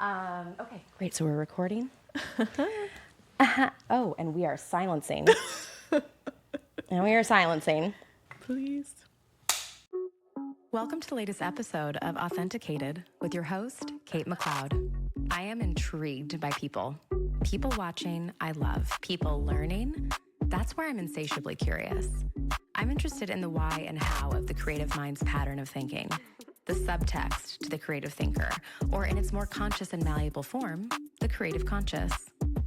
Okay, great. So we're recording. Oh, and we are silencing. Please. Welcome to the latest episode of Authenticated with your host, Kate McLeod. I am intrigued by people. People watching, I love. People learning, that's where I'm insatiably curious. I'm interested in the why and how of the creative mind's pattern of thinking, the subtext to the creative thinker, or in its more conscious and malleable form, the creative conscious.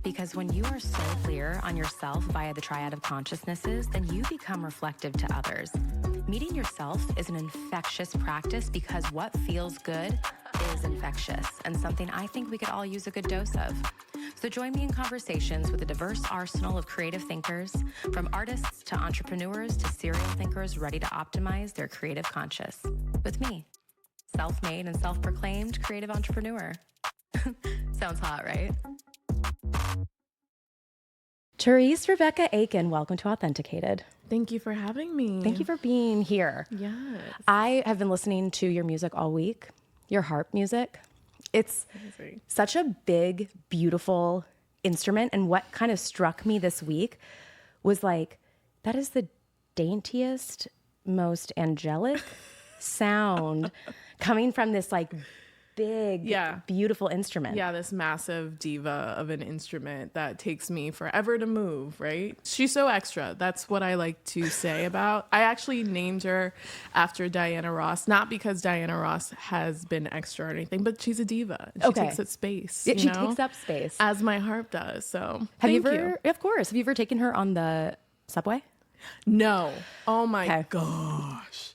Because when you are so clear on yourself via the triad of consciousnesses, then you become reflective to others. Meeting yourself is an infectious practice because what feels good is infectious and something I think we could all use a good dose of. So join me in conversations with a diverse arsenal of creative thinkers, from artists to entrepreneurs to serial thinkers ready to optimize their creative conscious. With me, self-made and self-proclaimed creative entrepreneur. Sounds hot, right? Terrease Rebecca Aiken, welcome to Authenticated. Thank you for having me. Thank you for being here. Yes. I have been listening to your music all week, your harp music. It's such a big, beautiful instrument. And what kind of struck me this week was like, that is the daintiest, most angelic sound coming from this like big, beautiful instrument. Yeah, this massive diva of an instrument that takes me forever to move, right? She's so extra. That's what I like to say about. I actually named her after Diana Ross, not because Diana Ross has been extra or anything, but she's a diva. She takes up space. She takes up space. As my harp does. So have you ever, of course, have you ever taken her on the subway? No. Oh my gosh.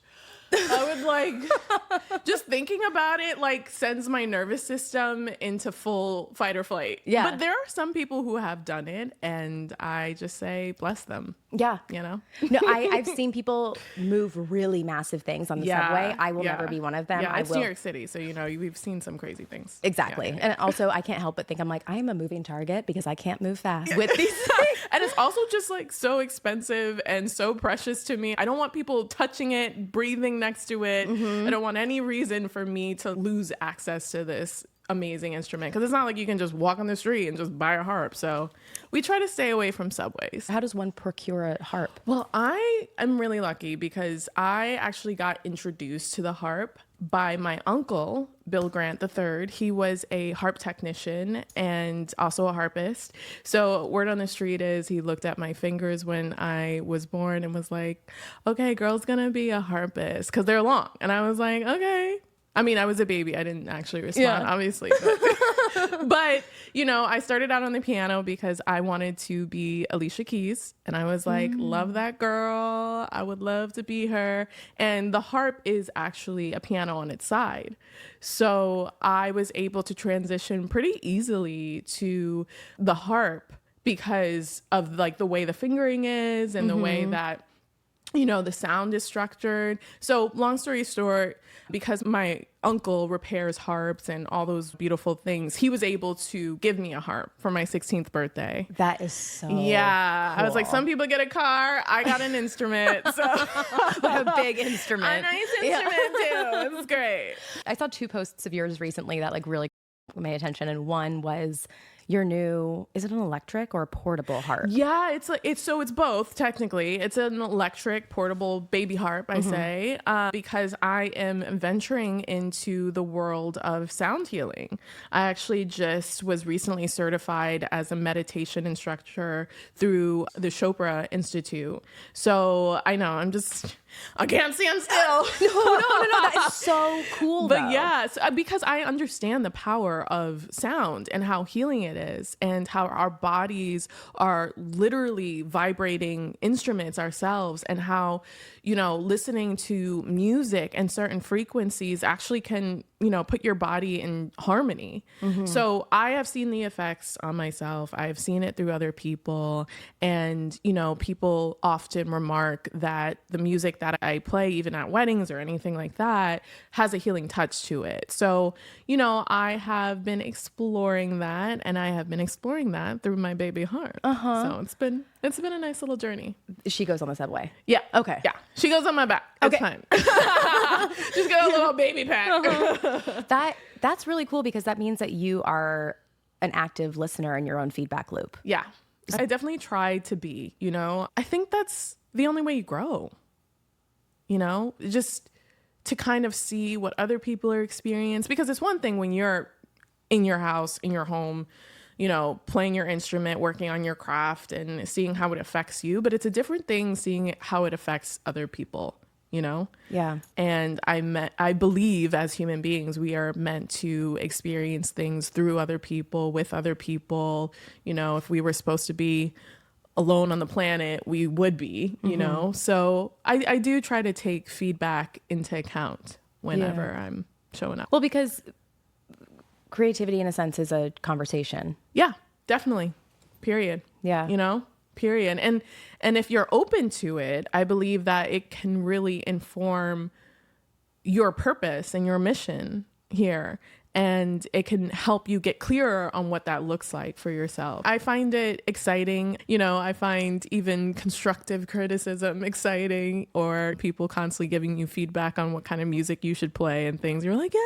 I would like, just thinking about it, like sends my nervous system into full fight or flight. Yeah. But there are some people who have done it and I just say, bless them. Yeah. You know? No, I've seen people move really massive things on the subway. I will never be one of them. Yeah, it's New York City. So, you know, we've seen some crazy things. Exactly. Yeah. And also I can't help but think I'm like, I am a moving target because I can't move fast with these things. And it's also just like so expensive and so precious to me. I don't want people touching it, breathing next to it. Mm-hmm. I don't want any reason for me to lose access to this amazing instrument, because it's not like you can just walk on the street and just buy a harp. So we try to stay away from subways. How does one procure a harp? Well, I am really lucky because I actually got introduced to the harp by my uncle, Bill Grant III. He was a harp technician and also a harpist. So word on the street is he looked at my fingers when I was born and was like, okay, girl's gonna be a harpist because they're long. And I was like, okay. I mean, I was a baby. I didn't actually respond, obviously. But, you know, I started out on the piano because I wanted to be Alicia Keys. And I was like, love that girl. I would love to be her. And the harp is actually a piano on its side. So I was able to transition pretty easily to the harp because of like the way the fingering is and the way that, you know, the sound is structured. So long story short, because my uncle repairs harps and all those beautiful things, he was able to give me a harp for my 16th birthday. That is so cool. I was like, some people get a car. I got an instrument. So like a big instrument. A nice instrument too. It's great. I saw two posts of yours recently that like really made attention. And one was your new, is it an electric or a portable harp? Yeah, it's both technically. It's an electric portable baby harp, I say, because I am venturing into the world of sound healing. I actually just was recently certified as a meditation instructor through the Chopra Institute. So I know I can't stand still. No. That is so cool. But yes, because I understand the power of sound and how healing it is and how our bodies are literally vibrating instruments ourselves, and how, you know, listening to music and certain frequencies actually can, you know, put your body in harmony. So I have seen the effects on myself. I've seen it through other people. And, you know, people often remark that the music that I play, even at weddings or anything like that, has a healing touch to it. So, you know, I have been exploring that, and I I have been exploring that through my baby harp. So it's been a nice little journey. She goes on the subway. Yeah. Okay. Yeah. She goes on my back. It's fine. Just got a little baby pack. That's really cool because that means that you are an active listener in your own feedback loop. Yeah. I definitely try to be, I think that's the only way you grow, just to kind of see what other people are experiencing. Because it's one thing when you're in your house, in your home, playing your instrument, working on your craft and seeing how it affects you. But it's a different thing seeing how it affects other people, Yeah. And I believe as human beings, we are meant to experience things through other people, with other people. If we were supposed to be alone on the planet, we would be, So I do try to take feedback into account whenever I'm showing up. Well, because creativity in a sense is a conversation. Yeah, definitely. Period. Yeah. Period. And if you're open to it, I believe that it can really inform your purpose and your mission here. And it can help you get clearer on what that looks like for yourself. I find it exciting. I find even constructive criticism exciting, or people constantly giving you feedback on what kind of music you should play and things. You're like, yeah.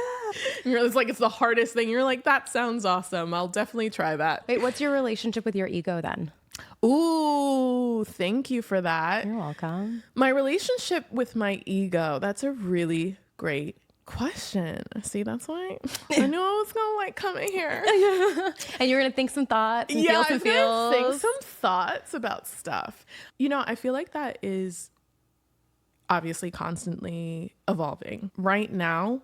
It's like, it's the hardest thing. You're like, that sounds awesome. I'll definitely try that. Wait, what's your relationship with your ego then? Ooh, thank you for that. You're welcome. My relationship with my ego, that's a really great question. See, that's why I knew I was gonna come in here. And you're gonna think some thoughts and feel some feels. I'm gonna think some thoughts about stuff. I feel like that is obviously constantly evolving. Right now,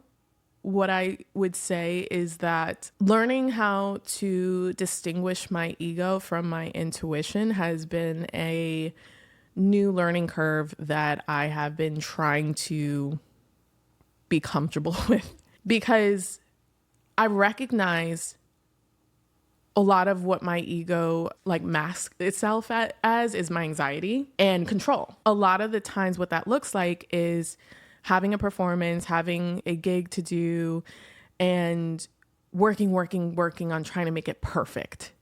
what I would say is that learning how to distinguish my ego from my intuition has been a new learning curve that I have been trying to be comfortable with, because I recognize a lot of what my ego masks itself as is my anxiety and control. A lot of the times what that looks like is having a performance, having a gig to do, and working on trying to make it perfect.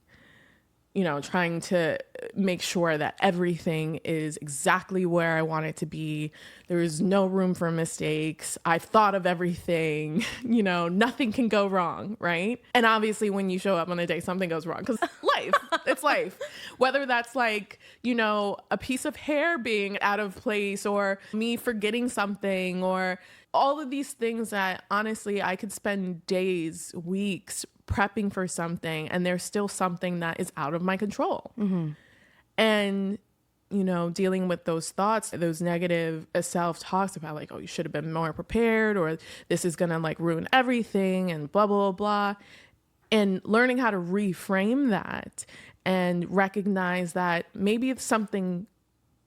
Trying to make sure that everything is exactly where I want it to be. There is no room for mistakes. I've thought of everything, nothing can go wrong, right? And obviously when you show up on a day, something goes wrong, because life, it's life. Whether that's a piece of hair being out of place, or me forgetting something, or all of these things that honestly I could spend days, weeks prepping for something, and there's still something that is out of my control. Mm-hmm. And, dealing with those thoughts, those negative self-talks about oh, you should have been more prepared, or this is going to ruin everything, and blah, blah, blah. And learning how to reframe that and recognize that maybe it's something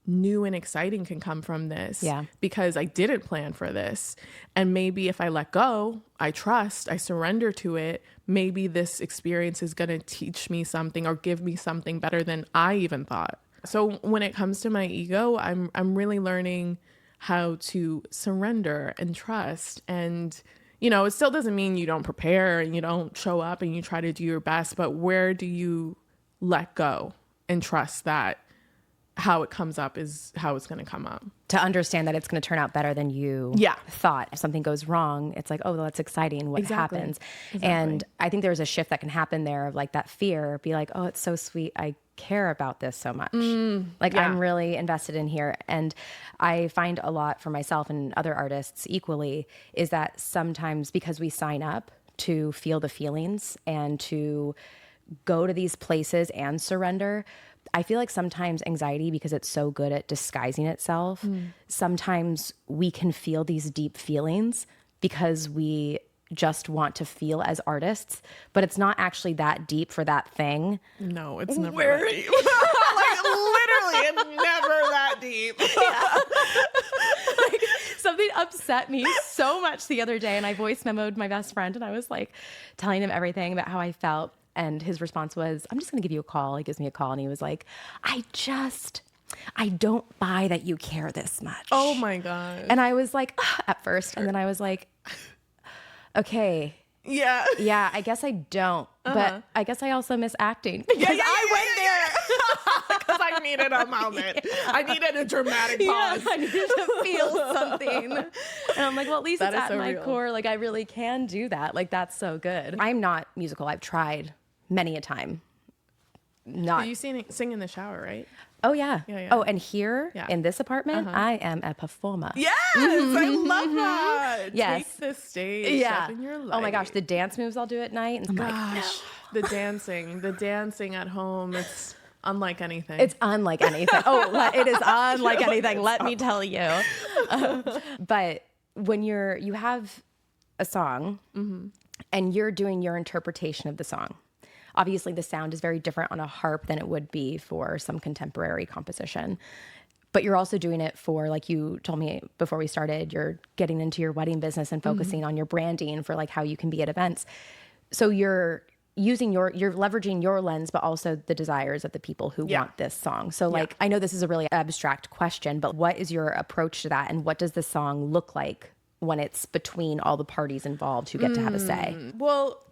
new and exciting can come from this, because I didn't plan for this. And maybe if I let go, I trust, I surrender to it, maybe this experience is going to teach me something or give me something better than I even thought. So when it comes to my ego, I'm really learning how to surrender and trust. And, it still doesn't mean you don't prepare and you don't show up and you try to do your best, but where do you let go and trust that how it comes up is how it's going to come up? To understand that it's going to turn out better than you thought. If something goes wrong, it's like, oh, well, that's exciting. What happens? Exactly. And I think there's a shift that can happen there of that fear, be like, oh, it's so sweet. I care about this so much. I'm really invested in here. And I find a lot for myself and other artists equally is that sometimes because we sign up to feel the feelings and to go to these places and surrender, I feel like sometimes anxiety, because it's so good at disguising itself, sometimes we can feel these deep feelings because we just want to feel as artists, but it's not actually that deep for that thing. No, it's never that deep. Literally, it's never that deep. Something upset me so much the other day, and I voice memoed my best friend, and I was telling him everything about how I felt. And his response was, I'm just going to give you a call. He gives me a call and he was like, I don't buy that you care this much. Oh my God. And I was like, at first. And then I was like, okay, Yeah. Yeah, I guess I don't. But I guess I also miss acting. Yeah, I went there because I needed a moment. I needed a dramatic pause. I needed to feel something. And I'm like, well, at least That it's is at so my real. core. Like, I really can do that. Like, that's so good. I'm not musical. I've tried many a time. Not. You sing in the shower, right? Oh, yeah. Yeah. Oh, and here Yeah. in this apartment, I am a performer. Yes, I love that. Yes. Take the stage. Yeah. Step in your light. Oh my gosh, the dance moves I'll do at night. And I'm like, Gosh, the dancing at home. It's unlike anything. it's unlike anything. Oh, it is unlike anything. Let me tell you. But when you have a song and you're doing your interpretation of the song, obviously the sound is very different on a harp than it would be for some contemporary composition. But you're also doing it for, like you told me before we started, you're getting into your wedding business and focusing on your branding for like how you can be at events. So you're leveraging your lens, but also the desires of the people who want this song. So like, I know this is a really abstract question, but what is your approach to that? And what does the song look like when it's between all the parties involved who get to have a say? Well,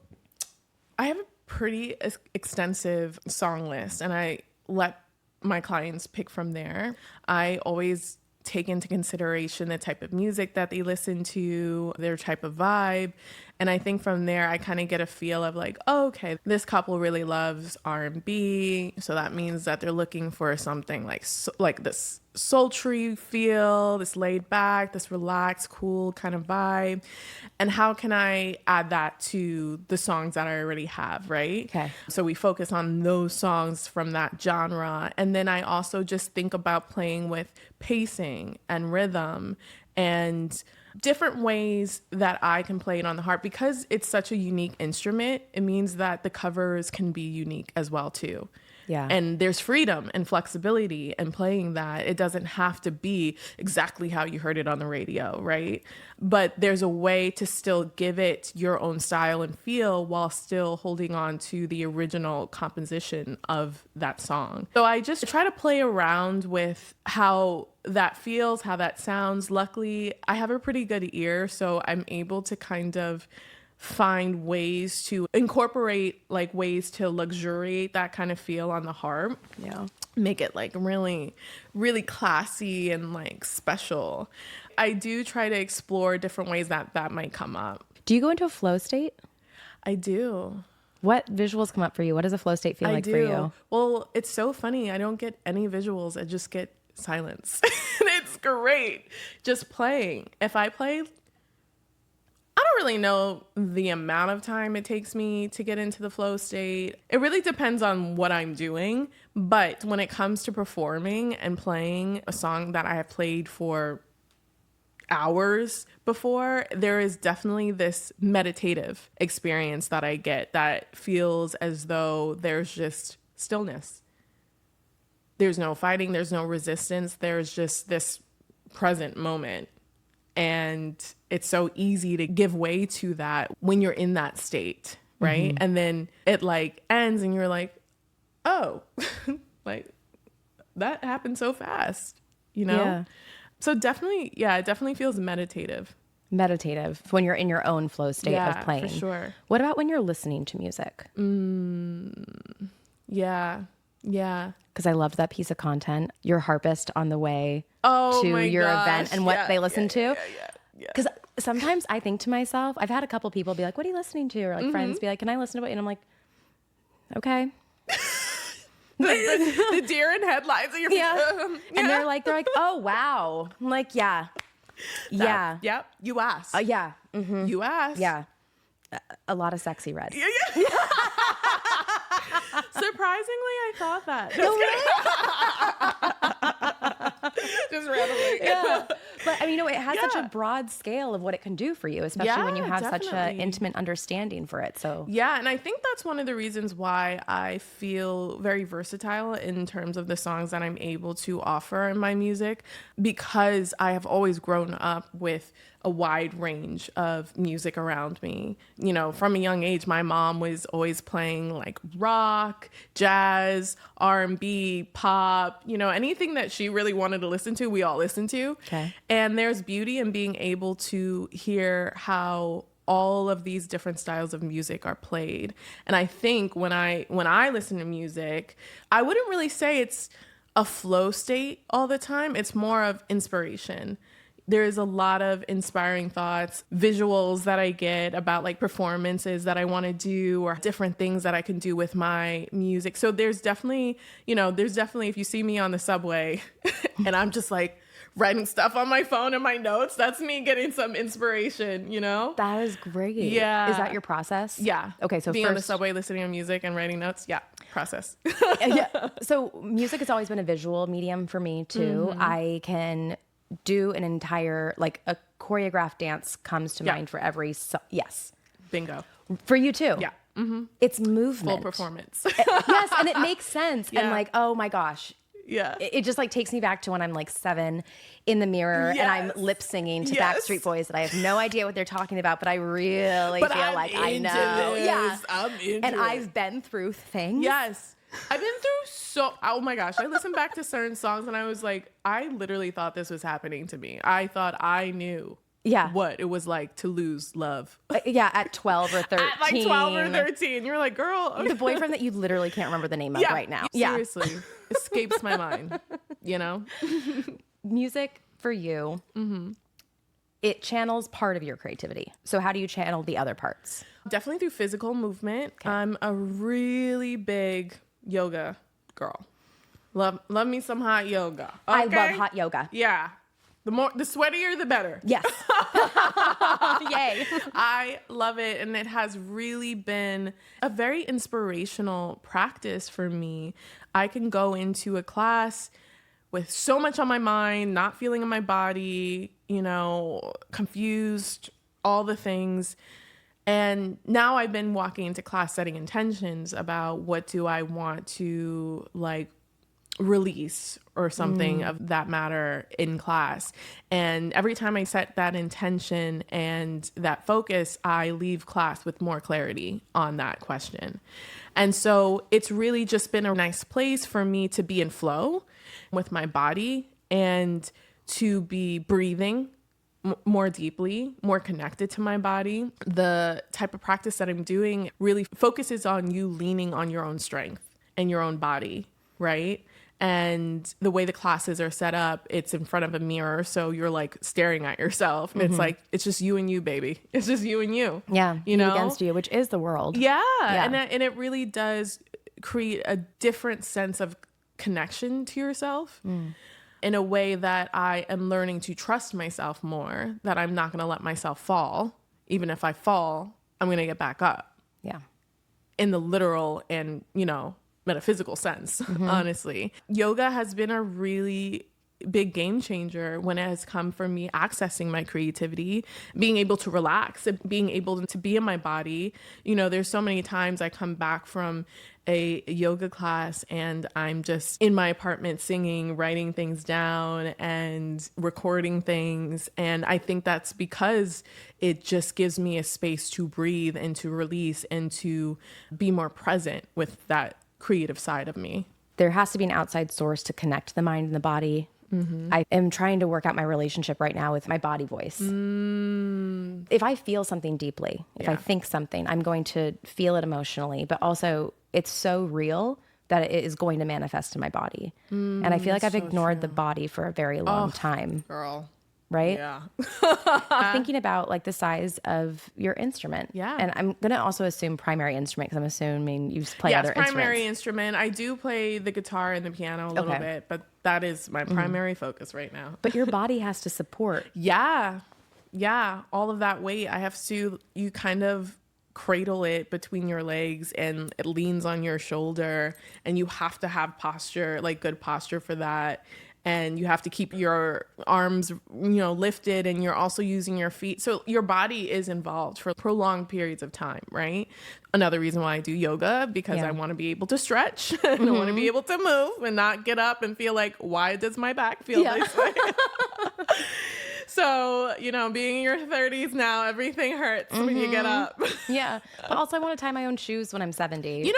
I have a pretty extensive song list, and I let my clients pick from there. I always take into consideration the type of music that they listen to, their type of vibe. And I think from there, I kind of get a feel of like, oh, okay, this couple really loves R&B. So that means that they're looking for something like this sultry feel, this laid back, this relaxed, cool kind of vibe. And how can I add that to the songs that I already have, right? Okay. So we focus on those songs from that genre. And then I also just think about playing with pacing and rhythm and different ways that I can play it on the harp. Because it's such a unique instrument, it means that the covers can be unique as well too. Yeah. And there's freedom and flexibility in playing that. It doesn't have to be exactly how you heard it on the radio, right? But there's a way to still give it your own style and feel while still holding on to the original composition of that song. So I just try to play around with how that feels, how that sounds. Luckily, I have a pretty good ear, so I'm able to kind of find ways to incorporate like ways to luxuriate that kind of feel on the harp. Yeah. Make it like really, really classy and like special. I do try to explore different ways that might come up. Do you go into a flow state? I do. What visuals come up for you? What does a flow state feel like for you? Well, it's so funny. I don't get any visuals. I just get silence. And it's great. Just playing. If I play, I don't really know the amount of time it takes me to get into the flow state. It really depends on what I'm doing. But when it comes to performing and playing a song that I have played for hours before, there is definitely this meditative experience that I get that feels as though there's just stillness. There's no fighting, there's no resistance, there's just this present moment. And it's so easy to give way to that when you're in that state, right? And then it like ends and you're like, oh, like that happened so fast, you know? Yeah. So definitely, it definitely feels meditative. Meditative when you're in your own flow state of playing. For sure. What about when you're listening to music? Yeah. Because I loved that piece of content. Your harpist on the way Oh to my your gosh. event and what they listen to. Yeah. Because sometimes I think to myself, I've had a couple people be like, what are you listening to? Or like friends be like, can I listen to it? And I'm like, okay. The deer in headlights. And And they're like, oh, wow. I'm like, yeah. Yep. You asked. Yeah. You asked. Yeah. A lot of sexy red. Yeah. Surprisingly, I thought that. Just randomly. Yeah. But I mean, it has such a broad scale of what it can do for you, especially when you have such an intimate understanding for it. So yeah, and I think that's one of the reasons why I feel very versatile in terms of the songs that I'm able to offer in my music, because I have always grown up with a wide range of music around me. You know, from a young age, my mom was always playing like rock, jazz, R&B, pop, you know, anything that she really wanted to listen to, we all listened to. Okay. And there's beauty in being able to hear how all of these different styles of music are played. And I think when I listen to music, I wouldn't really say it's a flow state all the time. It's more of inspiration. There's a lot of inspiring thoughts, visuals that I get about like performances that I want to do or different things that I can do with my music. So there's definitely, if you see me on the subway and I'm just like writing stuff on my phone and my notes, that's me getting some inspiration, That is great. Yeah. Is that your process? Yeah. Okay, so being on the subway, listening to music and writing notes. Yeah. Process. Yeah. So music has always been a visual medium for me too. I can do an entire, like a choreographed dance comes to mind for every, yes. Bingo. For you too. Yeah. It's movement. Full performance. Yes. And it makes sense. Yeah. And like, oh my gosh. Yeah. It just like takes me back to when I'm like 7 in the mirror and I'm lip singing to Backstreet Boys that I have no idea what they're talking about, but I really feel like I know. This. Yeah. I'm into and it. I've been through things. Yes. I've been through oh my gosh. I listened back to certain songs and I was like, I literally thought this was happening to me. I thought I knew what it was like to lose love. At 12 or 13. At like 12 or 13. You're like, girl. Okay. The boyfriend that you literally can't remember the name of right now. Seriously. Escapes my mind, Music for you, it channels part of your creativity. So how do you channel the other parts? Definitely through physical movement. Okay. I'm a really big yoga girl. Love me some hot yoga. Okay? I love hot yoga. Yeah. The sweatier, the better. Yes. Yay. I love it. And it has really been a very inspirational practice for me. I can go into a class with so much on my mind, not feeling in my body, confused, all the things. And now I've been walking into class setting intentions about what do I want to like release or something of that matter in class. And every time I set that intention and that focus, I leave class with more clarity on that question. And so it's really just been a nice place for me to be in flow with my body and to be breathing more deeply, more connected to my body. The type of practice that I'm doing really focuses on you leaning on your own strength and your own body, right? And the way the classes are set up, it's in front of a mirror. So you're like staring at yourself. And it's like, it's just you and you, baby. It's just you and you. Yeah. You against you, which is the world. Yeah. And it really does create a different sense of connection to yourself in a way that I am learning to trust myself more, that I'm not going to let myself fall. Even if I fall, I'm going to get back up. Yeah. In the literal and, metaphysical sense, honestly. Yoga has been a really big game changer when it has come for me accessing my creativity, being able to relax, being able to be in my body. There's so many times I come back from a yoga class and I'm just in my apartment singing, writing things down and recording things. And I think that's because it just gives me a space to breathe and to release and to be more present with that creative side of me. There has to be an outside source to connect the mind and the body. I am trying to work out my relationship right now with my body voice. If I feel something deeply, if I think something, I'm going to feel it emotionally, but also it's so real that it is going to manifest in my body. And I feel like I've ignored the body for a very long time. Girl. Right? Yeah. Thinking about like the size of your instrument. Yeah. And I'm going to also assume primary instrument because I'm assuming you play other instruments. Primary instrument. I do play the guitar and the piano a little bit, but that is my primary focus right now. But your body has to support. Yeah. All of that weight. You kind of cradle it between your legs and it leans on your shoulder and you have to have posture, like good posture for that. And you have to keep your arms, lifted, and you're also using your feet. So your body is involved for prolonged periods of time, right? Another reason why I do yoga, because I want to be able to stretch. And I want to be able to move and not get up and feel like, why does my back feel this way? So, being in your 30s now, everything hurts when you get up. Yeah. But also I want to tie my own shoes when I'm 70.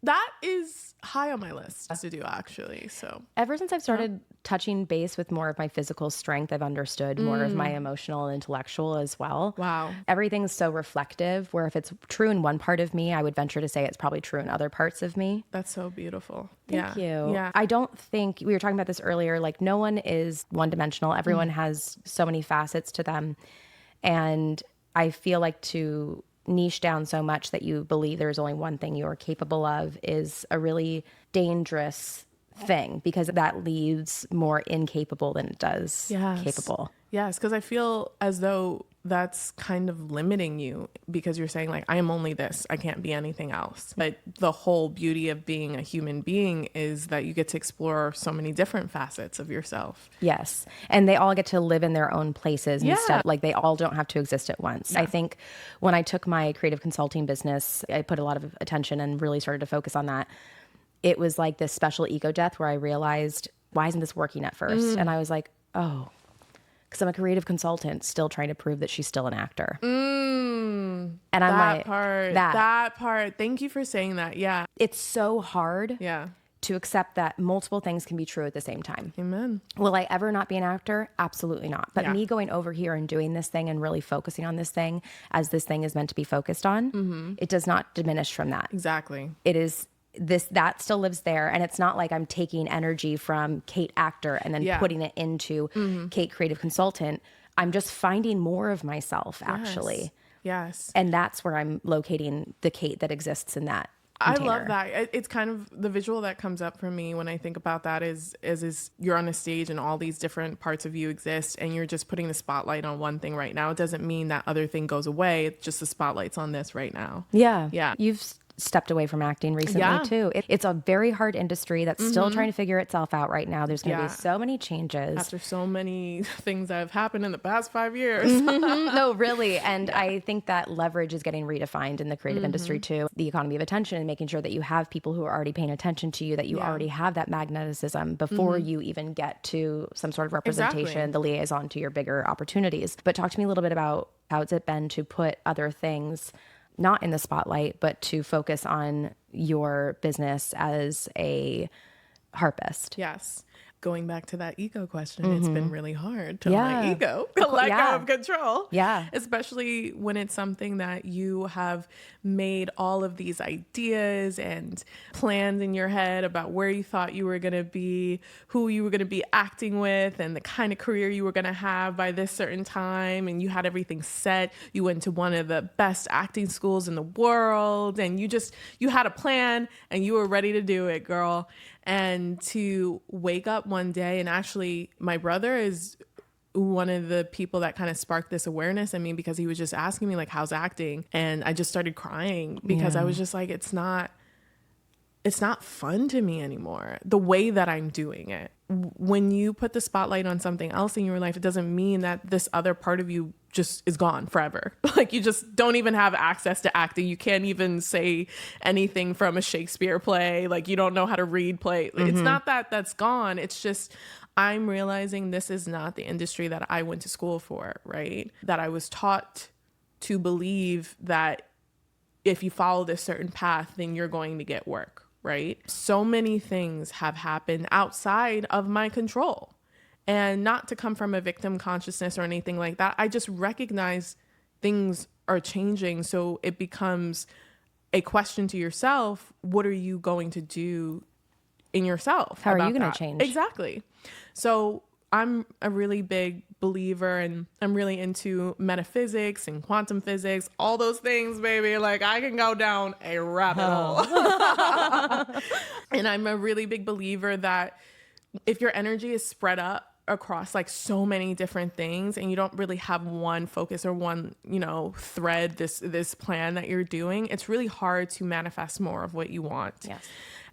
That is high on my list to do, actually. So ever since I've started touching base with more of my physical strength. I've understood more of my emotional and intellectual as well. Wow. Everything's so reflective, where if it's true in one part of me, I would venture to say it's probably true in other parts of me. That's so beautiful. Thank you. Yeah. I don't think, we were talking about this earlier, like no one is one dimensional. Everyone has so many facets to them. And I feel like to niche down so much that you believe there's only one thing you're capable of is a really dangerous thing, because that leaves more incapable than it does capable. Yes, because I feel as though that's kind of limiting you, because you're saying like, I am only this, I can't be anything else. But the whole beauty of being a human being is that you get to explore so many different facets of yourself. Yes. And they all get to live in their own places instead. Like they all don't have to exist at once. Yeah. I think when I took my creative consulting business, I put a lot of attention and really started to focus on that. It was like this special ego death where I realized, why isn't this working at first? And I was like, oh, because I'm a creative consultant still trying to prove that she's still an actor. And I'm like, that part. Thank you for saying that. Yeah. It's so hard to accept that multiple things can be true at the same time. Amen. Will I ever not be an actor? Absolutely not. But me going over here and doing this thing and really focusing on this thing as this thing is meant to be focused on, it does not diminish from that. Exactly. It is that still lives there. And it's not like I'm taking energy from Kate actor and then putting it into Kate creative consultant. I'm just finding more of myself actually. Yes. And that's where I'm locating the Kate that exists in that container. I love that. It's kind of the visual that comes up for me when I think about that is you're on a stage and all these different parts of you exist and you're just putting the spotlight on one thing right now. It doesn't mean that other thing goes away. It's just the spotlight's on this right now. Yeah. Yeah. You've stepped away from acting recently too. It's a very hard industry that's still trying to figure itself out right now. There's going to be so many changes. After so many things that have happened in the past 5 years. No, really. And I think that leverage is getting redefined in the creative industry too. The economy of attention and making sure that you have people who are already paying attention to you, that you already have that magneticism before you even get to some sort of representation, the liaison to your bigger opportunities. But talk to me a little bit about how it's been to put other things not in the spotlight, but to focus on your business as a harpist. Yes. Going back to that ego question, it's been really hard to let ego let go of control. Yeah. Especially when it's something that you have made all of these ideas and plans in your head about where you thought you were going to be, who you were going to be acting with, and the kind of career you were going to have by this certain time. And you had everything set. You went to one of the best acting schools in the world, and you had a plan and you were ready to do it, girl. And to wake up one day, and actually my brother is one of the people that kind of sparked this awareness in me, because he was just asking me like, how's acting? And I just started crying because I was just like, it's not fun to me anymore, the way that I'm doing it. When you put the spotlight on something else in your life, it doesn't mean that this other part of you just is gone forever. Like you just don't even have access to acting. You can't even say anything from a Shakespeare play. Like you don't know how to read play. It's not that that's gone. It's just, I'm realizing this is not the industry that I went to school for, right? That I was taught to believe that if you follow this certain path, then you're going to get work, right? So many things have happened outside of my control. And not to come from a victim consciousness or anything like that. I just recognize things are changing. So it becomes a question to yourself. What are you going to do in yourself? How are you going to change? Exactly. So I'm a really big believer, and I'm really into metaphysics and quantum physics, all those things, baby. Like I can go down a rabbit hole. And I'm a really big believer that if your energy is spread up across like so many different things and you don't really have one focus or one, thread, this plan that you're doing, it's really hard to manifest more of what you want. Yes.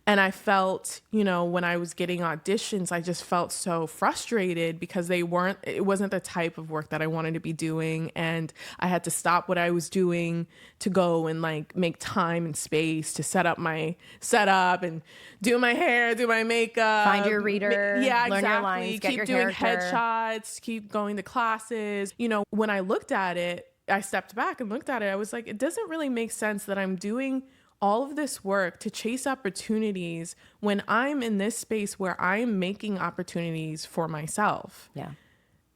And I felt, when I was getting auditions, I just felt so frustrated because it wasn't the type of work that I wanted to be doing. And I had to stop what I was doing to go and like make time and space to set up my setup and do my hair, do my makeup. Find your reader. Yeah, learn exactly. your lines, get keep your doing character. headshots, keep going to classes. When I looked at it, I stepped back and looked at it. I was like, it doesn't really make sense that I'm doing all of this work to chase opportunities when I'm in this space where I'm making opportunities for myself. Yeah.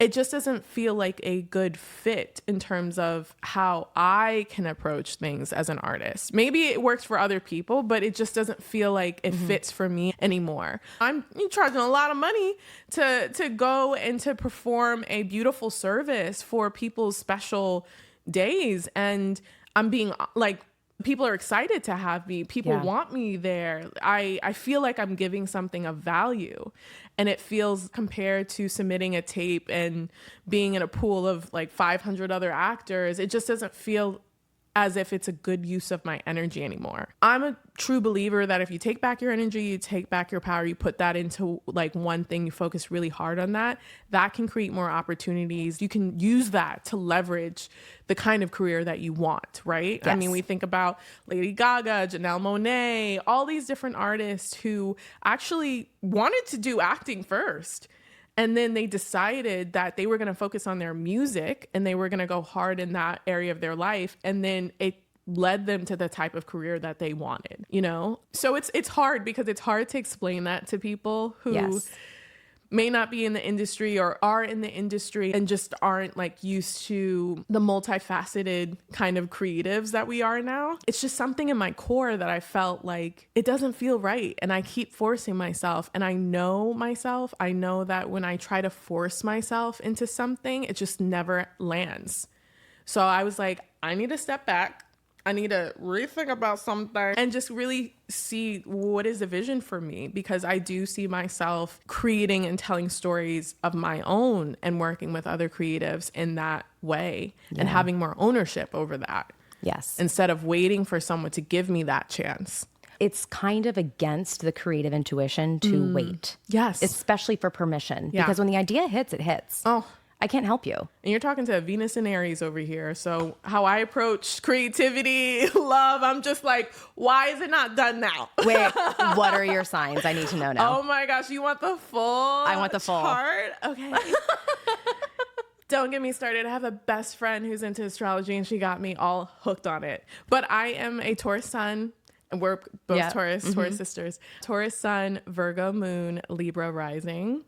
It just doesn't feel like a good fit in terms of how I can approach things as an artist. Maybe it works for other people, but it just doesn't feel like it fits for me anymore. I'm charging a lot of money to go and to perform a beautiful service for people's special days. And I'm being like, people are excited to have me. People want me there. I feel like I'm giving something of value. And it feels, compared to submitting a tape and being in a pool of like 500 other actors, it just doesn't feel as if it's a good use of my energy anymore. I'm a true believer that if you take back your energy, you take back your power, you put that into like one thing, you focus really hard on that, that can create more opportunities. You can use that to leverage the kind of career that you want, right? Yes. I mean, we think about Lady Gaga, Janelle Monáe, all these different artists who actually wanted to do acting first. And then they decided that they were going to focus on their music and they were going to go hard in that area of their life. And then it led them to the type of career that they wanted, you know? So it's hard because it's hard to explain that to people who may not be in the industry or are in the industry and just aren't like used to the multifaceted kind of creatives that we are now. It's just something in my core that I felt like it doesn't feel right. And I keep forcing myself, and I know myself. I know that when I try to force myself into something, it just never lands. So I was like, I need to step back. I need to rethink about something and just really see what is the vision for me, because I do see myself creating and telling stories of my own and working with other creatives in that way and having more ownership over that. Yes. Instead of waiting for someone to give me that chance. It's kind of against the creative intuition to wait. Yes. Especially for permission. Because when the idea hits, it hits. Oh, I can't help you. and you're talking to Venus and Aries over here. So how I approach creativity, love, I'm just like, why is it not done now? Wait, what are your signs? I need to know now. Oh my gosh, you want the full I want the full chart? Okay. Don't get me started. I have a best friend who's into astrology and she got me all hooked on it. But I am a Taurus sun. And we're both Taurus sisters. Taurus sun, Virgo moon, Libra rising.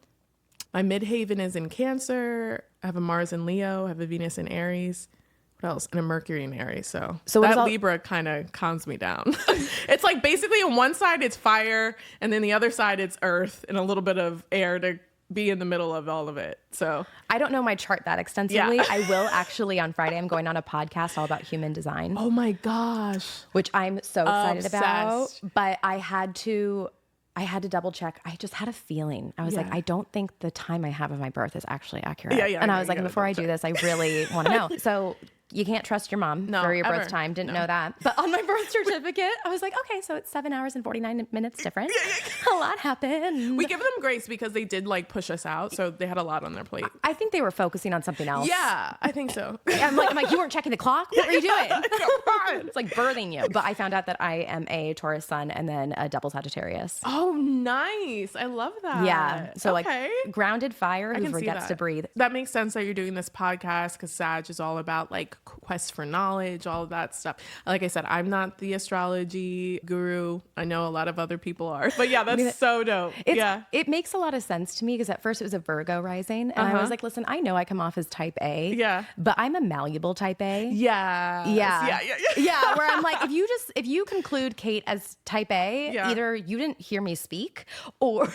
My midhaven is in Cancer. I have a Mars in Leo. I have a Venus in Aries. What else? And a Mercury in Aries. So that Libra kind of calms me down. It's like basically on one side it's fire, and then the other side it's earth and a little bit of air to be in the middle of all of it. So I don't know my chart that extensively. I will actually on Friday. I'm going on a podcast all about human design. Oh my gosh. Which I'm so excited about. Obsessed. But I had to double check. I just had a feeling. I was like, I don't think the time I have of my birth is actually accurate. And I was like, before I do this, I really want to know. So you can't trust your mom for your birth time. Didn't know that. But on my birth certificate, I was like, okay, so it's 7 hours and 49 minutes different. A lot happened. We give them grace because they did like push us out. So they had a lot on their plate. I think they were focusing on something else. Yeah, I think so. I'm like, you weren't checking the clock? What were you doing? It's like birthing you. But I found out that I am a Taurus sun and then a double Sagittarius. Oh, nice. I love that. Yeah. So like grounded fire who forgets to breathe. That makes sense that you're doing this podcast because Sag is all about like quest for knowledge, all of that stuff. Like I said, I'm not the astrology guru. I know a lot of other people are. But yeah, that's so dope. It makes a lot of sense to me because at first it was a Virgo rising. And I was like, listen, I know I come off as type A. Yeah. But I'm a malleable type A. Yeah. Yeah. Where I'm like, if you conclude Kate as type A, either you didn't hear me speak or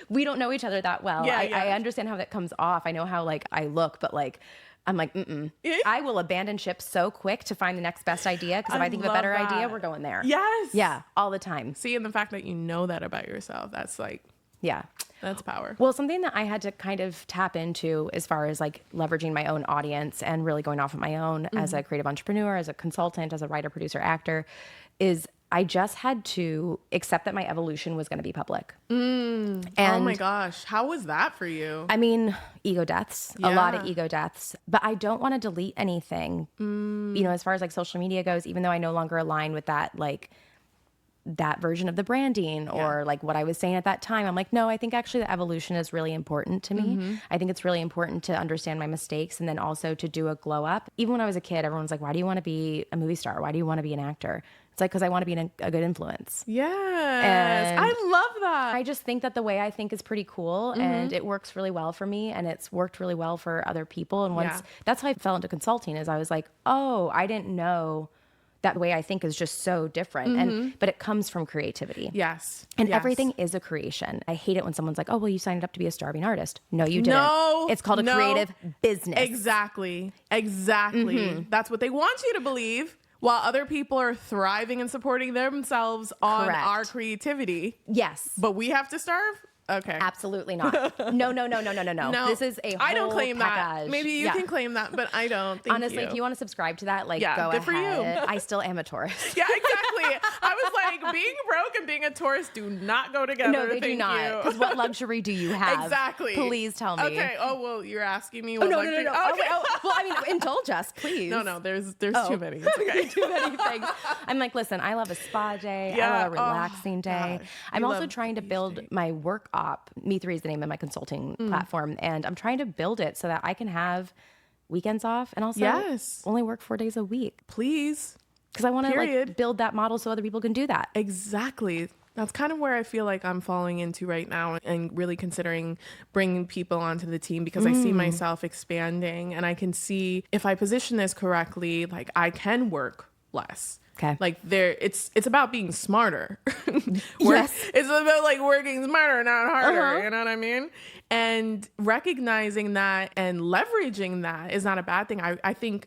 we don't know each other that well. I understand how that comes off. I know how like I look, but like I'm like, I will abandon ship so quick to find the next best idea because if I think of a better idea, we're going there. Yes. Yeah, all the time. See, and the fact that you know that about yourself, that's like, that's power. Well, something that I had to kind of tap into as far as like leveraging my own audience and really going off on my own as a creative entrepreneur, as a consultant, as a writer, producer, actor, is I just had to accept that my evolution was going to be public. And oh my gosh. How was that for you? I mean, ego deaths, a lot of ego deaths, but I don't want to delete anything, you know, as far as like social media goes, even though I no longer align with that, like that version of the branding or like what I was saying at that time. I'm like, no, I think actually the evolution is really important to me. I think it's really important to understand my mistakes and then also to do a glow up. Even when I was a kid, everyone's like, why do you want to be a movie star? Why do you want to be an actor? It's like, because I want to be a good influence. Yes. And I love that. I just think that the way I think is pretty cool and it works really well for me and it's worked really well for other people. And once that's how I fell into consulting is I was like, oh, I didn't know that way I think is just so different. But it comes from creativity. Yes. And everything is a creation. I hate it when someone's like, oh, well, you signed up to be a starving artist. No, you didn't. No. It's called a creative business. Exactly. That's what they want you to believe, while other people are thriving and supporting themselves on our creativity. Yes. But we have to starve? Okay. Absolutely not. No. No. This is a whole I don't claim package. that. Maybe you can claim that, but I don't. Thank Honestly, you. if you want to subscribe to that, like, go good ahead. for you. I still am a Taurus. Yeah, exactly. I was like, being broke and being a Taurus do not go together. No, they do not. Because what luxury do you have? Exactly. Please tell me. Okay. Oh, well, you're asking me what luxury. No. Okay. Well, I mean, indulge us, please. No, there's too many. It's okay. Too many things. I'm like, listen, I love a spa day. I love a relaxing day. gosh. I'm also trying to build my work op. Me3 is the name of my consulting platform. And I'm trying to build it so that I can have weekends off and also only work 4 days a week. Please. Because I want to like build that model so other people can do that. Exactly. That's kind of where I feel like I'm falling into right now and really considering bringing people onto the team because I see myself expanding and I can see if I position this correctly, like I can work less. Okay. Like it's about being smarter. Yes. It's about like working smarter, not harder. You know what I mean? And recognizing that and leveraging that is not a bad thing. I think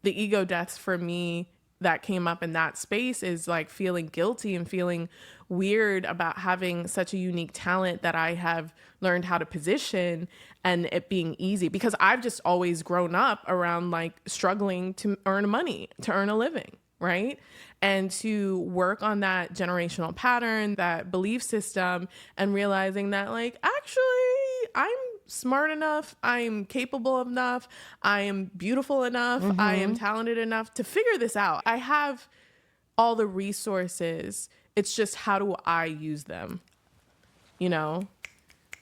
the ego deaths for me that came up in that space is like feeling guilty and feeling weird about having such a unique talent that I have learned how to position and it being easy because I've just always grown up around like struggling to earn money, to earn a living. Right. And to work on that generational pattern, that belief system, and realizing that like, actually, I'm smart enough. I'm capable enough. I am beautiful enough. I am talented enough to figure this out. I have all the resources. It's just how do I use them? You know?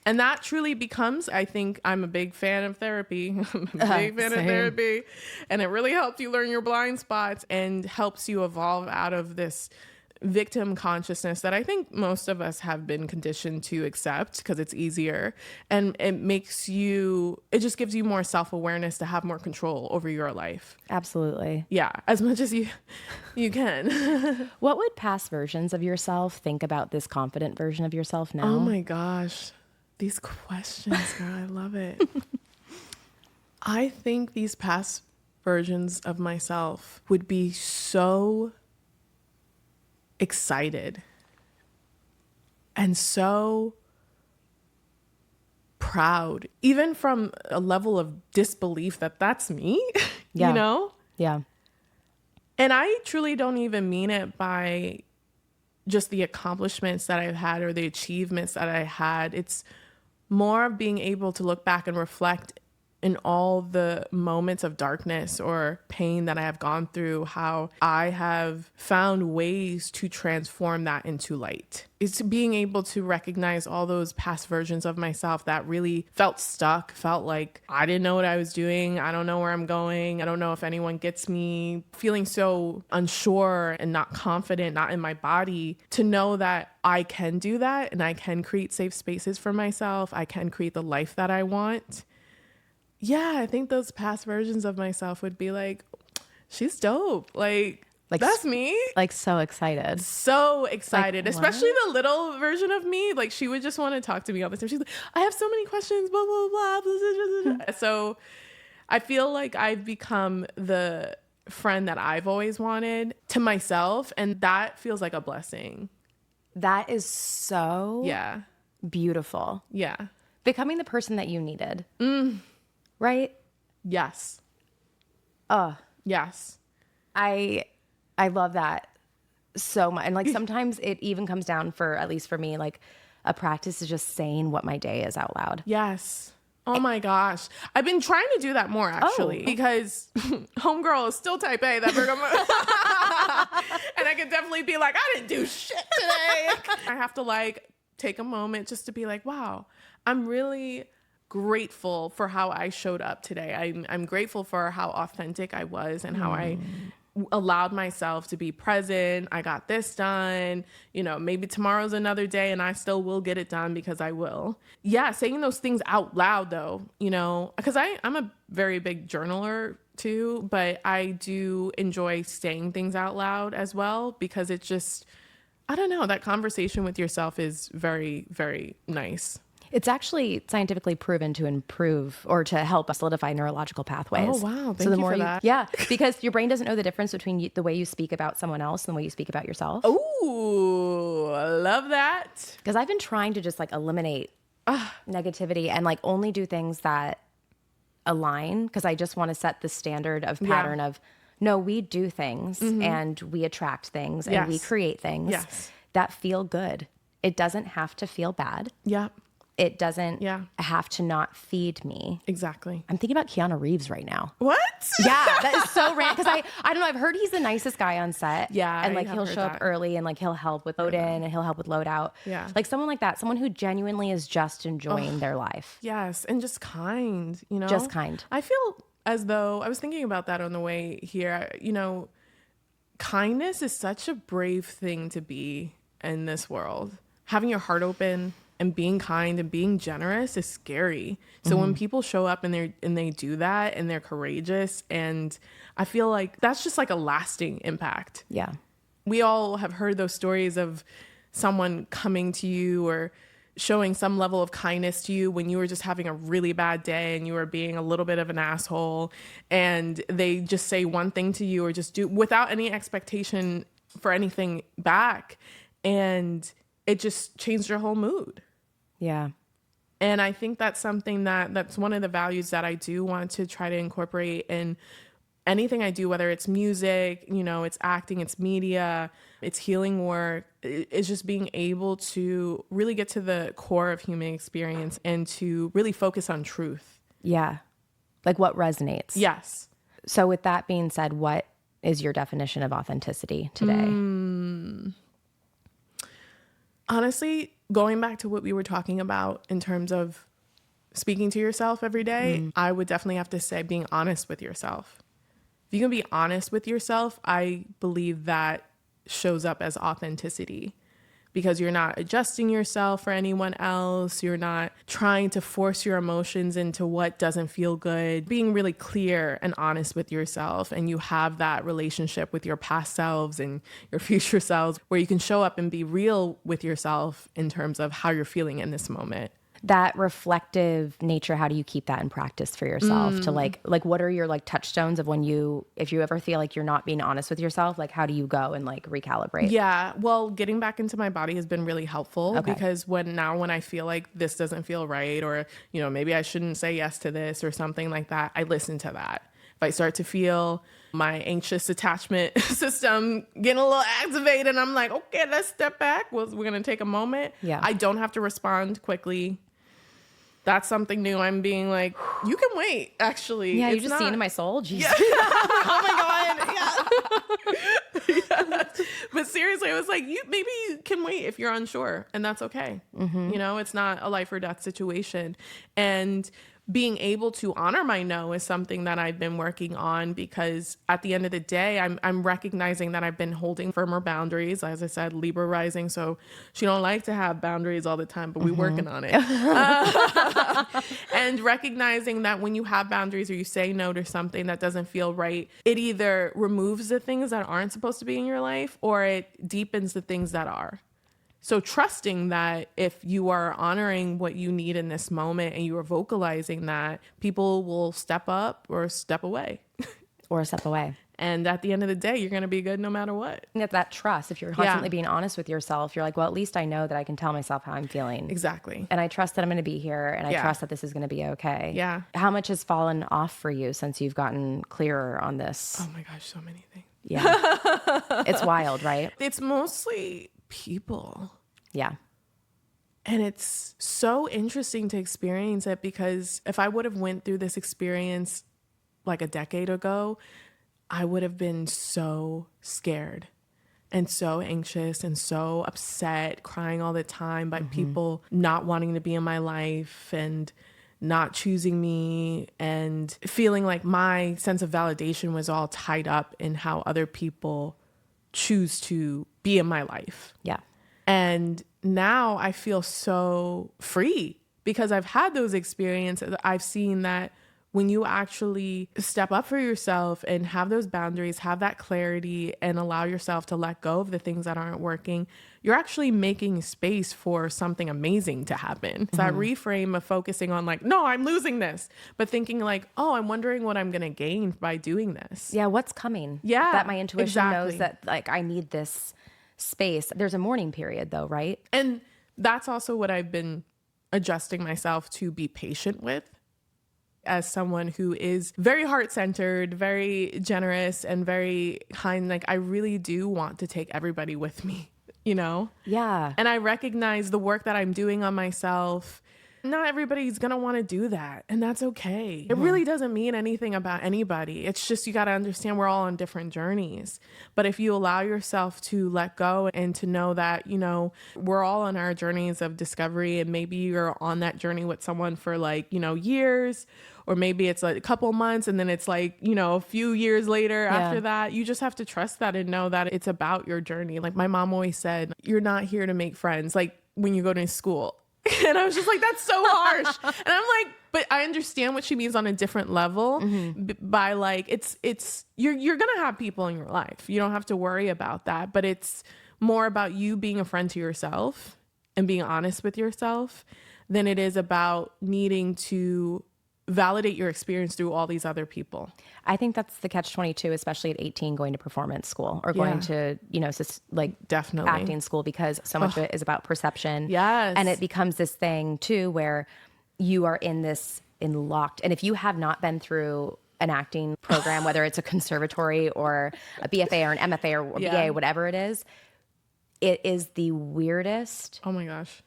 And that truly becomes, I think, I'm a big fan of therapy. I'm a big fan of therapy. And it really helps you learn your blind spots and helps you evolve out of this victim consciousness that I think most of us have been conditioned to accept because it's easier. And it just gives you more self-awareness to have more control over your life. Absolutely. Yeah, as much as you can. What would past versions of yourself think about this confident version of yourself now? Oh my gosh. These questions, girl, I love it. I think these past versions of myself would be so excited and so proud, even from a level of disbelief that that's me, you know? Yeah. And I truly don't even mean it by just the accomplishments that I've had or the achievements that I had. It's more of being able to look back and reflect in all the moments of darkness or pain that I have gone through, how I have found ways to transform that into light. It's being able to recognize all those past versions of myself that really felt stuck, felt like I didn't know what I was doing. I don't know where I'm going. I don't know if anyone gets me. Feeling so unsure and not confident, not in my body, to know that I can do that and I can create safe spaces for myself. I can create the life that I want. Yeah, I think those past versions of myself would be like, she's dope. Like that's me. Like so excited. So excited. Like, especially the little version of me. Like she would just want to talk to me all the time. She's like, I have so many questions, blah, blah, blah, blah, blah, blah. So I feel like I've become the friend that I've always wanted to myself. And that feels like a blessing. That is so beautiful. Yeah. Becoming the person that you needed. Right? Yes. Yes. I love that so much. And like sometimes it even comes down for, at least for me, like a practice is just saying what my day is out loud. Yes. Oh my gosh. I've been trying to do that more actually because homegirl is still type A, that Virgo. And I could definitely be like, I didn't do shit. I have to like take a moment just to be like, wow, I'm really grateful for how I showed up today. I'm grateful for how authentic I was and how I allowed myself to be present. I got this done. You know, maybe tomorrow's another day and I still will get it done because I will. Yeah, saying those things out loud though, you know, because I'm a very big journaler too, but I do enjoy saying things out loud as well because it's just, I don't know, that conversation with yourself is very, very nice. It's actually scientifically proven to improve or to help solidify neurological pathways. Oh, wow. Thank you for that. Yeah, because your brain doesn't know the difference between the way you speak about someone else and the way you speak about yourself. Ooh, I love that. Because I've been trying to just like eliminate negativity and like only do things that align because I just want to set the standard of pattern of, no, we do things and we attract things and we create things that feel good. It doesn't have to feel bad. Yeah. It doesn't have to not feed me. Exactly. I'm thinking about Keanu Reeves right now. What? Yeah, that is so random. Because I don't know, I've heard he's the nicest guy on set. Yeah. And like he'll show up early and like he'll help with load in and he'll help with load out. Yeah. Like someone like that, someone who genuinely is just enjoying their life. Yes. And just kind, you know? Just kind. I feel as though I was thinking about that on the way here. You know, kindness is such a brave thing to be in this world. Having your heart open and being kind and being generous is scary. So when people show up and they do that and they're courageous, and I feel like that's just like a lasting impact. Yeah. We all have heard those stories of someone coming to you or showing some level of kindness to you when you were just having a really bad day and you were being a little bit of an asshole, and they just say one thing to you or just do without any expectation for anything back, and it just changed your whole mood. Yeah. And I think that's something that's one of the values that I do want to try to incorporate in anything I do, whether it's music, you know, it's acting, it's media, it's healing work. It's just being able to really get to the core of human experience and to really focus on truth. Yeah. Like what resonates. Yes. So with that being said, what is your definition of authenticity today? Honestly, going back to what we were talking about in terms of speaking to yourself every day, I would definitely have to say being honest with yourself. If you can be honest with yourself, I believe that shows up as authenticity, because you're not adjusting yourself for anyone else. You're not trying to force your emotions into what doesn't feel good. Being really clear and honest with yourself, and you have that relationship with your past selves and your future selves where you can show up and be real with yourself in terms of how you're feeling in this moment. That reflective nature, how do you keep that in practice for yourself? To like what are your like touchstones of when if you ever feel like you're not being honest with yourself, like how do you go and like recalibrate? Yeah, well, getting back into my body has been really helpful because when I feel like this doesn't feel right, or, you know, maybe I shouldn't say yes to this or something like that, I listen to that. If I start to feel my anxious attachment system getting a little activated, I'm like, okay, let's step back. We're going to take a moment. Yeah. I don't have to respond quickly. That's something new. I'm being like, you can wait, actually. Yeah, you just see into my soul. Jesus. Yeah. Oh my God. Yeah. But seriously, I was like, maybe you can wait if you're unsure, and that's okay. You know, it's not a life or death situation. And being able to honor my no is something that I've been working on, because at the end of the day, I'm recognizing that I've been holding firmer boundaries. As I said, Libra rising, so she don't like to have boundaries all the time, but we're working on it. And recognizing that when you have boundaries or you say no to something that doesn't feel right, it either removes the things that aren't supposed to be in your life or it deepens the things that are. So trusting that if you are honoring what you need in this moment and you are vocalizing that, people will step up or step away. Or step away. And at the end of the day, you're going to be good no matter what. And it's that trust. If you're constantly being honest with yourself, you're like, well, at least I know that I can tell myself how I'm feeling. Exactly. And I trust that I'm going to be here, and I trust that this is going to be okay. Yeah. How much has fallen off for you since you've gotten clearer on this? Oh my gosh, so many things. Yeah. It's wild, right? It's mostly people. Yeah. And it's so interesting to experience it, because if I would have went through this experience like a decade ago, I would have been so scared and so anxious and so upset, crying all the time by people not wanting to be in my life and not choosing me, and feeling like my sense of validation was all tied up in how other people choose to be in my life. Yeah. And now I feel so free because I've had those experiences. I've seen that when you actually step up for yourself and have those boundaries, have that clarity, and allow yourself to let go of the things that aren't working, you're actually making space for something amazing to happen. It's that reframe of focusing on like, no, I'm losing this, but thinking like, oh, I'm wondering what I'm going to gain by doing this. Yeah. What's coming? Yeah, That my intuition exactly. knows that like I need this space. There's a mourning period though, right? And that's also what I've been adjusting myself to be patient with. As someone who is very heart-centered, very generous, and very kind, like I really do want to take everybody with me, you know? Yeah. And I recognize the work that I'm doing on myself. Not everybody's going to want to do that, and that's okay. It really doesn't mean anything about anybody. It's just you got to understand we're all on different journeys. But if you allow yourself to let go and to know that, you know, we're all on our journeys of discovery, and maybe you're on that journey with someone for like, you know, years, or maybe it's like a couple months and then it's like, you know, a few years later after that, you just have to trust that and know that it's about your journey. Like my mom always said, you're not here to make friends. Like when you go to school. And I was just like, that's so harsh. And I'm like, but I understand what she means on a different level by like, you're going to have people in your life. You don't have to worry about that, but it's more about you being a friend to yourself and being honest with yourself than it is about needing to validate your experience through all these other people. I think that's the catch-22, especially at 18, going to performance school or going to, you know, like Definitely acting school, because so much of it is about perception. Yes. And it becomes this thing too, where you are in locked. And if you have not been through an acting program, whether it's a conservatory or a BFA or an MFA or a BA, whatever it is the weirdest. Oh my gosh.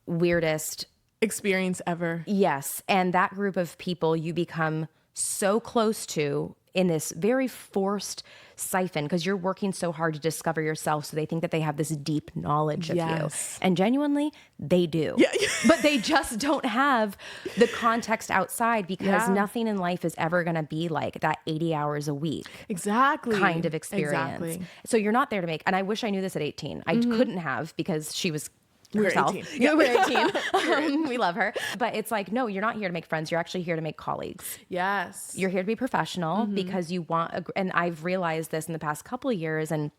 Weirdest Experience ever. Yes. And that group of people you become so close to in this very forced siphon, because you're working so hard to discover yourself. So they think that they have this deep knowledge of you. And genuinely, they do. Yeah. But they just don't have the context outside, because nothing in life is ever going to be like that 80 hours a week. Exactly. Kind of experience. Exactly. So you're not there to make, and I wish I knew this at 18. I couldn't have, because she was herself. We're 18. Yeah, we're 18. We love her. But it's like, no, you're not here to make friends. You're actually here to make colleagues. Yes. You're here to be professional because you want, and I've realized this in the past couple of years, and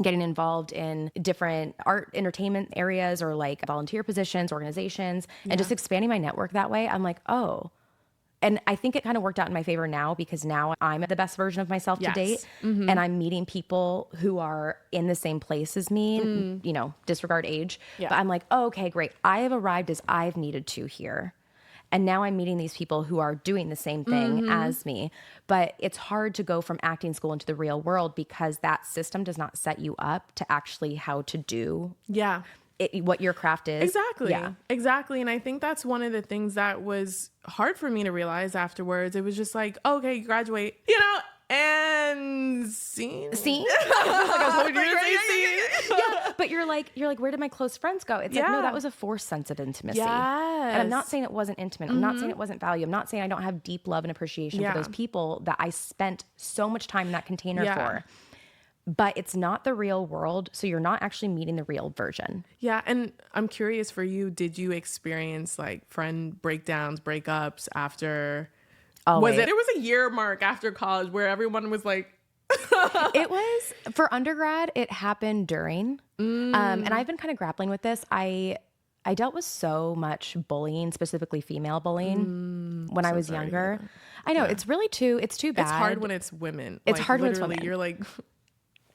getting involved in different art entertainment areas or like volunteer positions, organizations, and just expanding my network that way. I'm like, oh. And I think it kind of worked out in my favor now, because now I'm the best version of myself to date. And I'm meeting people who are in the same place as me, you know, disregard age. But I'm like, oh, okay, great. I have arrived as I've needed to here. And now I'm meeting these people who are doing the same thing as me. But it's hard to go from acting school into the real world, because that system does not set you up to actually how to do what your craft is. Exactly. Yeah. Exactly. And I think that's one of the things that was hard for me to realize afterwards. It was just like, okay, you graduate, you know, and scene. Scene? I was hoping you were going to say scene. Yeah, but you're like, where did my close friends go? It's like, no, that was a forced sense of intimacy. Yes. And I'm not saying it wasn't intimate. I'm not saying it wasn't value. I'm not saying I don't have deep love and appreciation for those people that I spent so much time in that container for. But it's not the real world, so you're not actually meeting the real version. Yeah, and I'm curious for you, did you experience like friend breakdowns, breakups after? There was a year mark after college where everyone was like, It was, for undergrad, it happened during. And I've been kind of grappling with this. I dealt with so much bullying, specifically female bullying, when I was younger. I know, it's really too bad. It's hard when it's women. It's like, hard when it's women. You're like,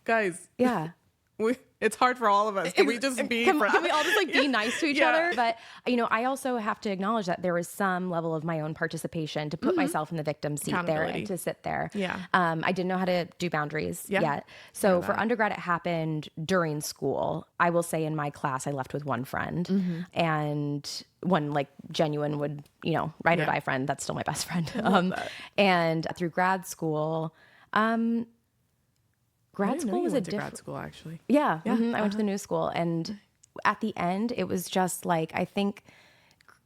guys. Yeah. It's hard for all of us. Can we just be can we all just like be nice to each other? But, you know, I also have to acknowledge that there was some level of my own participation to put myself in the victim seat there and to sit there. Yeah. I didn't know how to do boundaries yet. So for undergrad, it happened during school. I will say in my class, I left with one friend and one like genuine would, you know, ride or die friend. That's still my best friend. And through grad school, grad school was a grad different school, actually. Yeah, I went to the new school, and at the end, it was just like, I think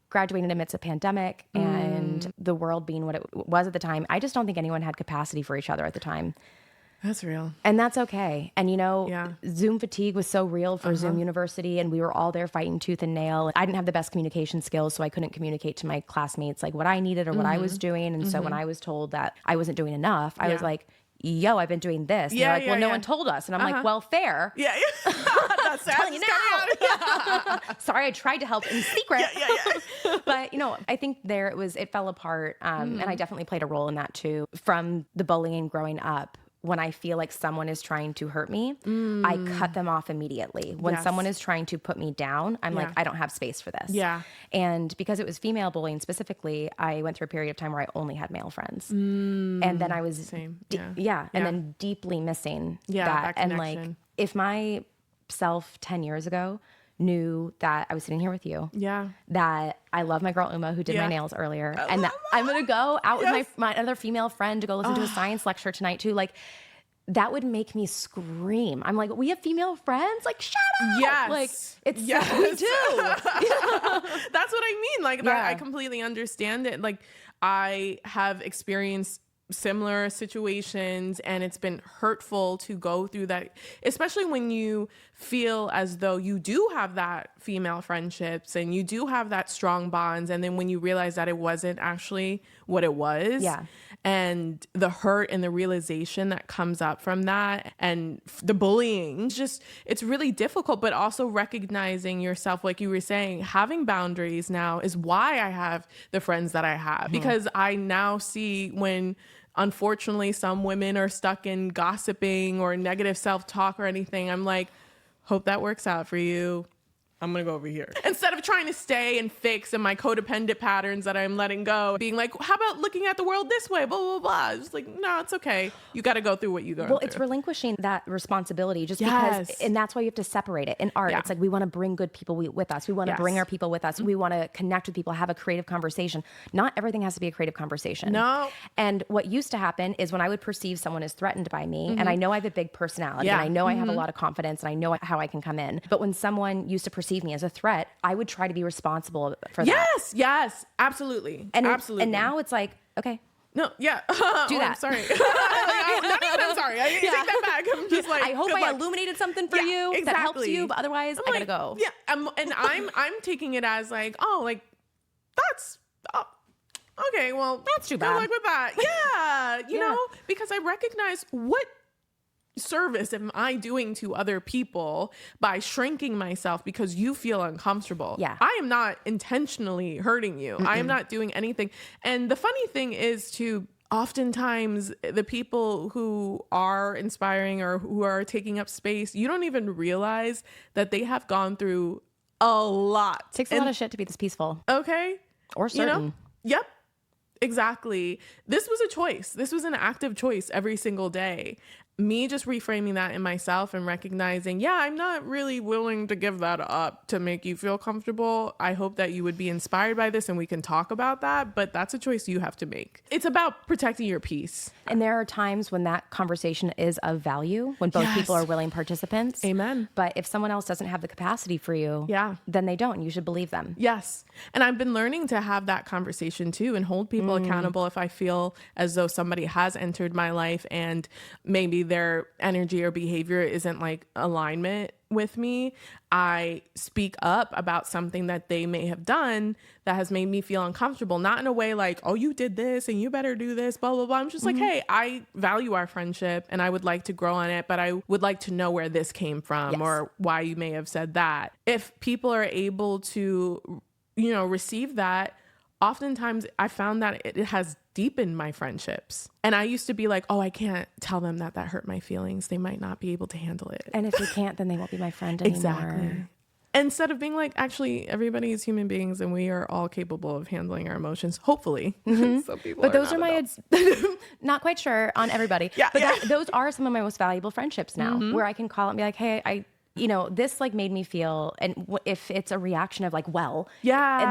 graduating amidst a pandemic and the world being what it was at the time, I just don't think anyone had capacity for each other at the time. That's real. And that's okay. And Zoom fatigue was so real for Zoom University, and we were all there fighting tooth and nail. I didn't have the best communication skills, so I couldn't communicate to my classmates like what I needed or what I was doing. And so when I was told that I wasn't doing enough, I was like, yo, I've been doing this. And they're like, well, no one told us. And I'm like, well, fair. Yeah. That's telling you now. Sorry, I tried to help in secret. But, I think it fell apart. And I definitely played a role in that too. From the bullying growing up, when I feel like someone is trying to hurt me, I cut them off immediately. When someone is trying to put me down, I'm like, I don't have space for this. Yeah. And because it was female bullying specifically, I went through a period of time where I only had male friends. And then I was, and then deeply missing that. And like, if my self 10 years ago knew that I was sitting here with you, that I love my girl Uma who did my nails earlier, and that I'm gonna go out with my other female friend to go listen to a science lecture tonight too, like that would make me scream. I'm like, we have female friends? Like, shut up! Yes, like it's we do. That's what I mean. Like that, I completely understand it. Like I have experienced similar situations, and it's been hurtful to go through that, especially when you feel as though you do have that female friendships and you do have that strong bonds, and then when you realize that it wasn't actually what it was, and the hurt and the realization that comes up from that, and the bullying, it's really difficult. But also recognizing yourself, like you were saying, having boundaries now is why I have the friends that I have, because I now see when unfortunately some women are stuck in gossiping or negative self-talk or anything, I'm like, hope that works out for you. I'm going to go over here. Instead of trying to stay and fix in my codependent patterns that I'm letting go, being like, how about looking at the world this way, blah, blah, blah. It's like, no, it's okay. You got to go through what you go through. Well, it's relinquishing that responsibility because, and that's why you have to separate it. In art, it's like, we want to bring good people with us. We want to bring our people with us. We want to connect with people, have a creative conversation. Not everything has to be a creative conversation. No. And what used to happen is when I would perceive someone as threatened by me, and I know I have a big personality, and I know I have a lot of confidence, and I know how I can come in. But when someone used to perceive me as a threat, I would try to be responsible for that. Yes, absolutely. And now it's like, okay. No, do that. I'm sorry. Not even I'm sorry. I take that back. I'm just like, I hope I illuminated something for you that helps you, but otherwise I gotta go. Yeah, and I'm taking it as like, that's okay. Well, that's too bad. Good luck with that. Yeah, you know, because I recognize what service am I doing to other people by shrinking myself because you feel uncomfortable. I am not intentionally hurting you. I am not doing anything. And the funny thing is to oftentimes the people who are inspiring or who are taking up space, you don't even realize that they have gone through a lot. It takes a lot of shit to be this peaceful. Okay. Or certain. You know? Yep. Exactly. This was a choice. This was an active choice every single day. Me just reframing that in myself and recognizing, I'm not really willing to give that up to make you feel comfortable. I hope that you would be inspired by this and we can talk about that, but that's a choice you have to make. It's about protecting your peace. And there are times when that conversation is of value, when both people are willing participants. Amen. But if someone else doesn't have the capacity for you, then they don't. You should believe them. Yes. And I've been learning to have that conversation too and hold people accountable if I feel as though somebody has entered my life and maybe their energy or behavior isn't like alignment with me. I speak up about something that they may have done that has made me feel uncomfortable, not in a way like, oh, you did this and you better do this, blah, blah, blah. I'm just like, hey, I value our friendship and I would like to grow on it, but I would like to know where this came from or why you may have said that. If people are able to, receive that, oftentimes I found that it has deepened my friendships. And I used to be like, oh, I can't tell them that hurt my feelings. They might not be able to handle it. And if they can't, then they won't be my friend anymore. Exactly. Instead of being like, actually, everybody is human beings and we are all capable of handling our emotions, hopefully. Some people but those are my, not quite sure on everybody. Those are some of my most valuable friendships now, where I can call and be like, hey, this like made me feel, and if it's a reaction of like, and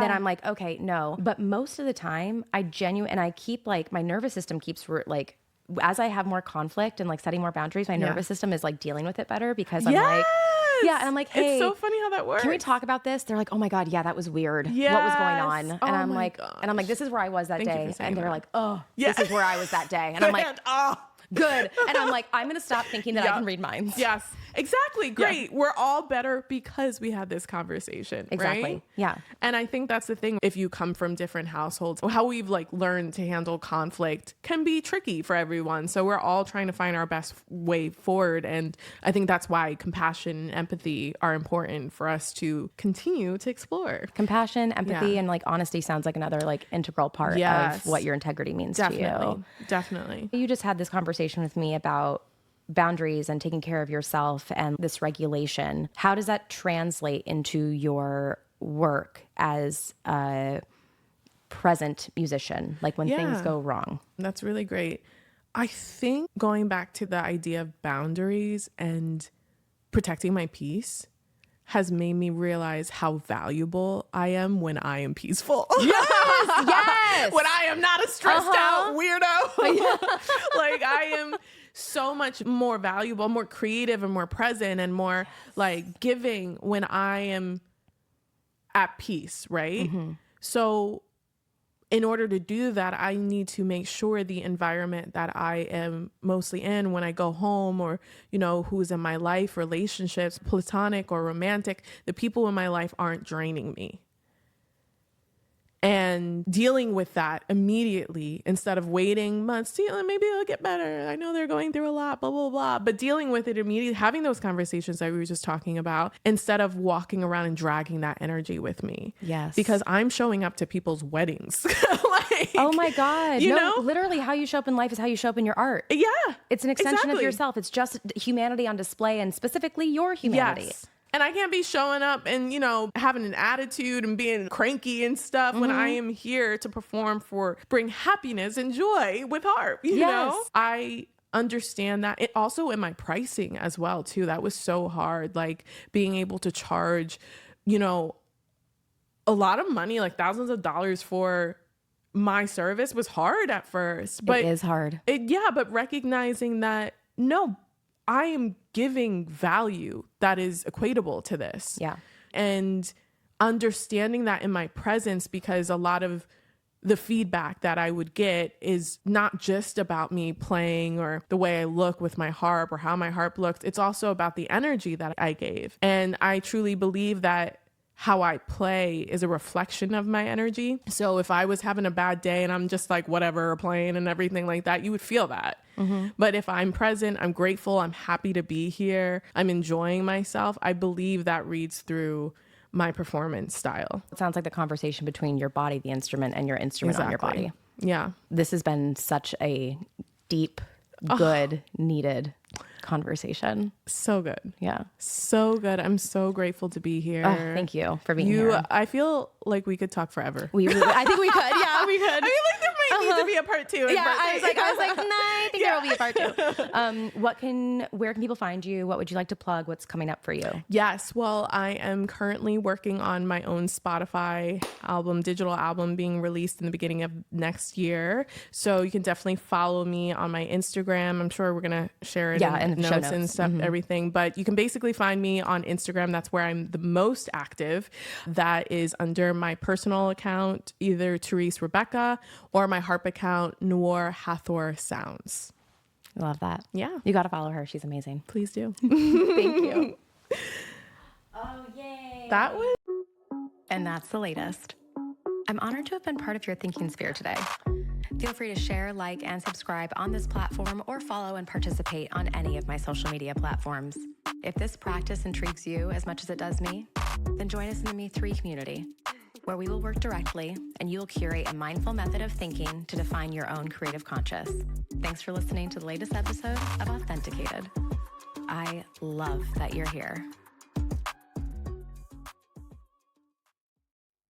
then I'm like, okay, no. But most of the time I and I keep like, my nervous system keeps like as I have more conflict and like setting more boundaries, my nervous system is like dealing with it better because I'm Yes! like, yeah. And I'm like, hey, it's so funny how that works. can we talk about this? They're like, oh my God, yeah, that was weird. What was going on? Yes. And Oh I'm my like, gosh. and I'm like, this is where I was that Thank you day. for saying And they're that. like, oh, Yeah. this is where I was that day. And I'm like, good. And I'm like, I'm going to stop thinking that I can read minds. Yes, exactly. Great. Yeah. We're all better because we had this conversation. Exactly. Right? Yeah. And I think that's the thing. If you come from different households, how we've like learned to handle conflict can be tricky for everyone. So we're all trying to find our best way forward. And I think that's why compassion and empathy are important for us to continue to explore. Compassion, empathy, and like honesty sounds like another like integral part of what your integrity means to you. Definitely. You just had this conversation with me about boundaries and taking care of yourself and this regulation. How does that translate into your work as a present musician, like when things go wrong? That's really great. I think going back to the idea of boundaries and protecting my peace has made me realize how valuable I am when I am peaceful. Yes. When I am not a stressed out weirdo. Like I am so much more valuable, more creative and more present and more like giving when I am at peace, right? So in order to do that, I need to make sure the environment that I am mostly in when I go home or, you know, who's in my life, relationships, platonic or romantic, the people in my life aren't draining me. And dealing with that immediately instead of waiting months, maybe it'll get better. I know they're going through a lot, blah, blah, blah. But dealing with it immediately, having those conversations that we were just talking about, instead of walking around and dragging that energy with me. Yes. Because I'm showing up to people's weddings. Oh my God. You know? Literally how you show up in life is how you show up in your art. Yeah. It's an extension of exactly. yourself. It's just humanity on display and specifically your humanity. Yes. And I can't be showing up and, you know, having an attitude and being cranky and stuff when I am here to perform bring happiness and joy with harp, you know? I understand that. It also in my pricing as well, too. That was so hard. Like being able to charge, you know, a lot of money, like thousands of dollars for my service was hard at first. But it is hard. But recognizing that, no, I am giving value that is equatable to this. Yeah. And understanding that in my presence, because a lot of the feedback that I would get is not just about me playing or the way I look with my harp or how my harp looked. It's also about the energy that I gave. And I truly believe that how I play is a reflection of my energy. So if I was having a bad day and I'm just like whatever playing and everything like that, you would feel that. But if I'm present, I'm grateful, I'm happy to be here, I'm enjoying myself, I believe that reads through my performance style. It sounds like the conversation between your body, the instrument, and your instrument on your body. Yeah. This has been such a deep, good, needed conversation. So good. Yeah. So good. I'm so grateful to be here. Oh, thank you for being here. I feel like we could talk forever. I think we could. Yeah, we could. I mean, like there might need to be a part two. Yeah, I was like, nah, I think there will be a part two. Where can people find you? What would you like to plug? What's coming up for you? Yes. Well, I am currently working on my own Spotify digital album being released in the beginning of next year. So you can definitely follow me on my Instagram. I'm sure we're going to share it in the notes and stuff, everything. But you can basically find me on Instagram. That's where I'm the most active. That is under my personal account, either Terrease Rebecca or my harp account, Noor Hathor Sounds. I love that. Yeah. You got to follow her. She's amazing. Please do. Thank you. Oh, yay. That was... And that's the latest. I'm honored to have been part of your thinking sphere today. Feel free to share, like, and subscribe on this platform or follow and participate on any of my social media platforms. If this practice intrigues you as much as it does me, then join us in the Me3 community, where we will work directly and you'll curate a mindful method of thinking to define your own creative conscious. Thanks for listening to the latest episode of Authenticated. I love that you're here.